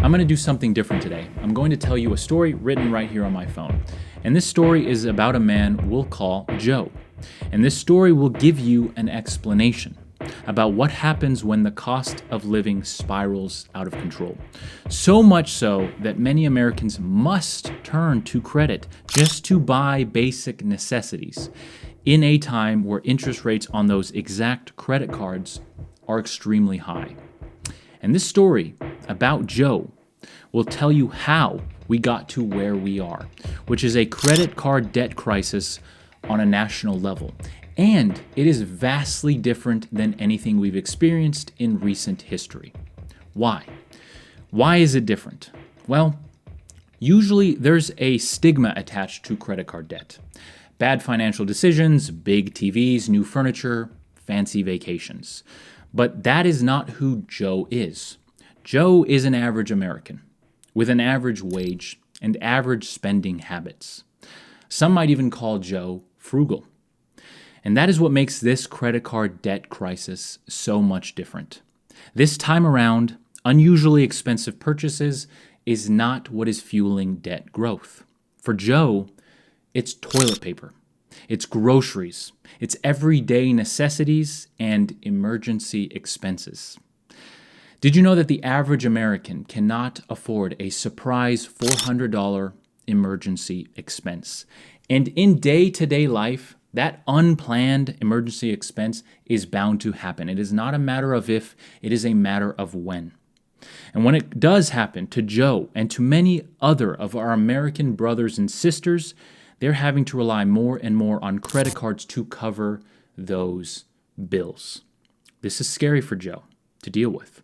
I'm going to do something different today. I'm going to tell you a story written right here on my phone. And this story is about a man we'll call Joe. And this story will give you an explanation about what happens when the cost of living spirals out of control. So much so that many Americans must turn to credit just to buy basic necessities in a time where interest rates on those exact credit cards are extremely high. And this story about Joe will tell you how we got to where we are, which is a credit card debt crisis on a national level. And it is vastly different than anything we've experienced in recent history. Why? Why is it different? Well, usually there's a stigma attached to credit card debt. Bad financial decisions, big TVs, new furniture, fancy vacations. But that is not who Joe is. Joe is an average American with an average wage and average spending habits. Some might even call Joe frugal. And that is what makes this credit card debt crisis so much different. This time around, unusually expensive purchases is not what is fueling debt growth. For Joe, it's toilet paper, it's groceries, it's everyday necessities and emergency expenses. Did you know that the average American cannot afford a surprise $400 emergency expense? And in day-to-day life, that unplanned emergency expense is bound to happen. It is not a matter of if, it is a matter of when. And when it does happen to Joe and to many other of our American brothers and sisters, they're having to rely more and more on credit cards to cover those bills. This is scary for Joe to deal with.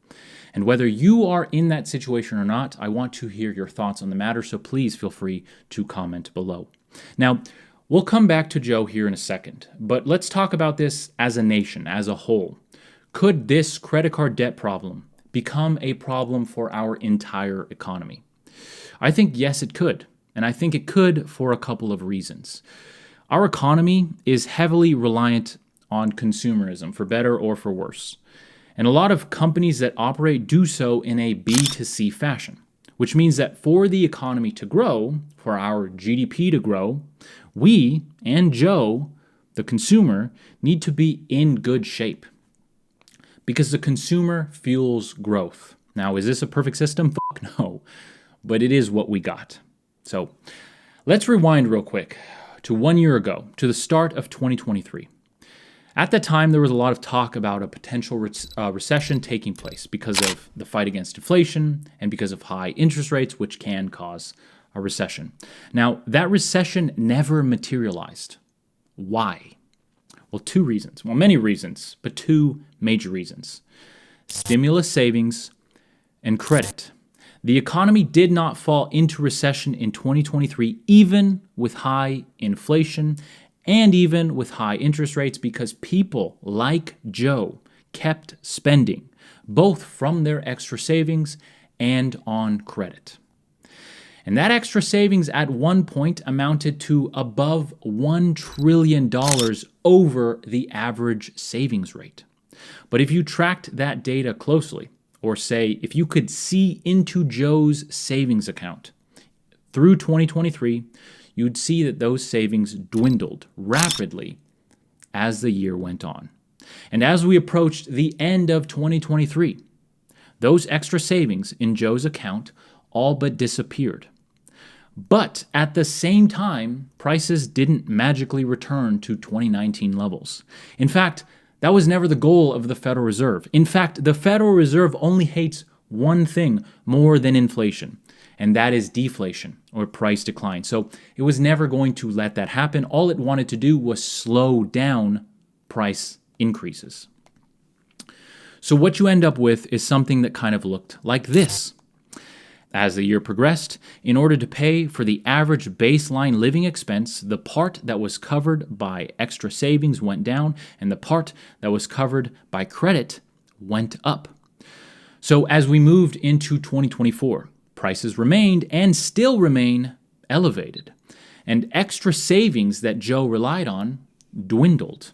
And whether you are in that situation or not, I want to hear your thoughts on the matter, so please feel free to comment below. Now, we'll come back to Joe here in a second, but let's talk about this as a nation, as a whole. Could this credit card debt problem become a problem for our entire economy? I think yes, it could. And I think it could for a couple of reasons. Our economy is heavily reliant on consumerism, for better or for worse. And a lot of companies that operate do so in a B2C fashion, which means that for the economy to grow, for our GDP to grow, we and Joe, the consumer, need to be in good shape. Because the consumer fuels growth. Now, is this a perfect system? Fuck no. But it is what we got. So let's rewind real quick to 1 year ago, to the start of 2023. At that time, there was a lot of talk about a potential recession taking place because of the fight against inflation and because of high interest rates, which can cause a recession. Now, that recession never materialized. Why? Well, two reasons. Well, many reasons, but two major reasons. Stimulus savings and credit. The economy did not fall into recession in 2023, even with high inflation and even with high interest rates, because people like Joe kept spending, both from their extra savings and on credit. And that extra savings at one point amounted to above $1 trillion over the average savings rate. But if you tracked that data closely, or say, if you could see into Joe's savings account through 2023, you'd see that those savings dwindled rapidly as the year went on. And as we approached the end of 2023, those extra savings in Joe's account all but disappeared. But at the same time, prices didn't magically return to 2019 levels. In fact, that was never the goal of the Federal Reserve. In fact, the Federal Reserve only hates one thing more than inflation, and that is deflation or price decline. So it was never going to let that happen. All it wanted to do was slow down price increases. So what you end up with is something that kind of looked like this. As the year progressed, in order to pay for the average baseline living expense, the part that was covered by extra savings went down, and the part that was covered by credit went up. So as we moved into 2024, prices remained and still remain elevated, and extra savings that Joe relied on dwindled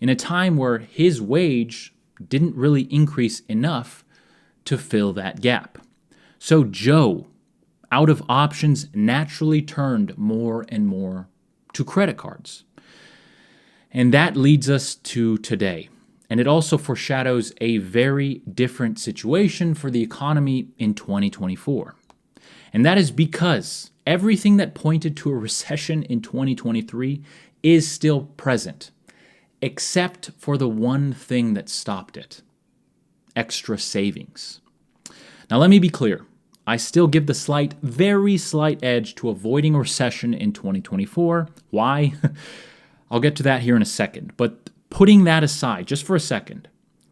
in a time where his wage didn't really increase enough to fill that gap. So Joe, out of options, naturally turned more and more to credit cards. And that leads us to today. And it also foreshadows a very different situation for the economy in 2024. And that is because everything that pointed to a recession in 2023 is still present, except for the one thing that stopped it: extra savings. Now, let me be clear. I still give the very slight edge to avoiding a recession in 2024. Why? I'll get to that here in a second. But putting that aside just for a second,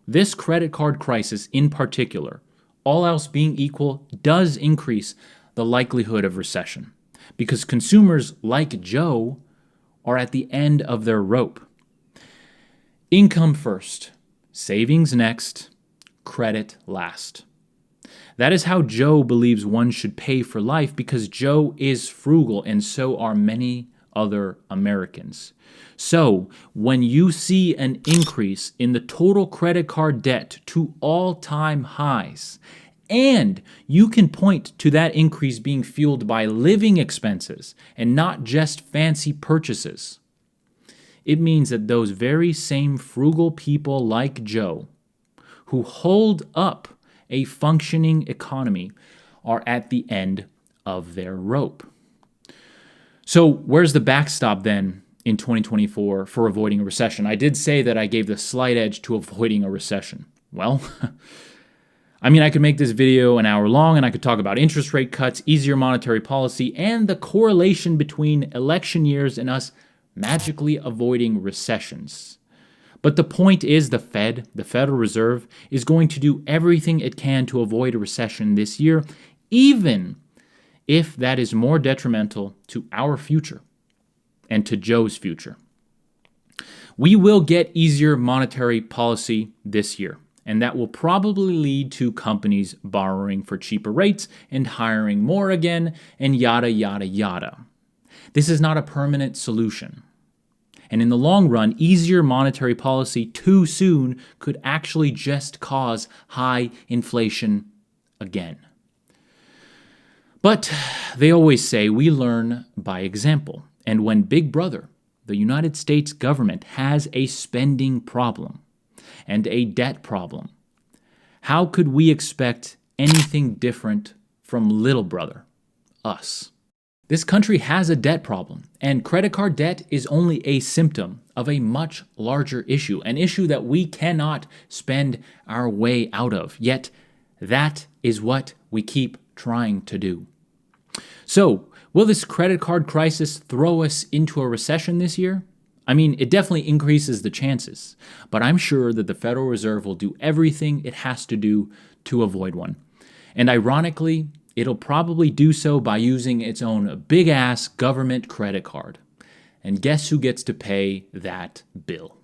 this credit card crisis in particular, all else being equal, does increase the likelihood of recession because consumers like Joe are at the end of their rope. Income first, savings next, credit last. That is how Joe believes one should pay for life because Joe is frugal and so are many other Americans. So, when you see an increase in the total credit card debt to all-time highs, and you can point to that increase being fueled by living expenses and not just fancy purchases, it means that those very same frugal people like Joe, who hold up a functioning economy, are at the end of their rope. So where's the backstop then in 2024 for avoiding a recession? I did say that I gave the slight edge to avoiding a recession. Well, I could make this video an hour long and I could talk about interest rate cuts, easier monetary policy, and the correlation between election years and us magically avoiding recessions. But the point is the Federal Reserve, is going to do everything it can to avoid a recession this year, even if that is more detrimental to our future and to Joe's future. We will get easier monetary policy this year, and that will probably lead to companies borrowing for cheaper rates and hiring more again, and yada, yada, yada. This is not a permanent solution. And in the long run, easier monetary policy too soon could actually just cause high inflation again. But they always say we learn by example. And when Big Brother, the United States government, has a spending problem and a debt problem, how could we expect anything different from Little Brother, us? This country has a debt problem, and credit card debt is only a symptom of a much larger issue, an issue that we cannot spend our way out of. Yet, that is what we keep trying to do. So, will this credit card crisis throw us into a recession this year? It definitely increases the chances, but I'm sure that the Federal Reserve will do everything it has to do to avoid one. And ironically, it'll probably do so by using its own big-ass government credit card. And guess who gets to pay that bill?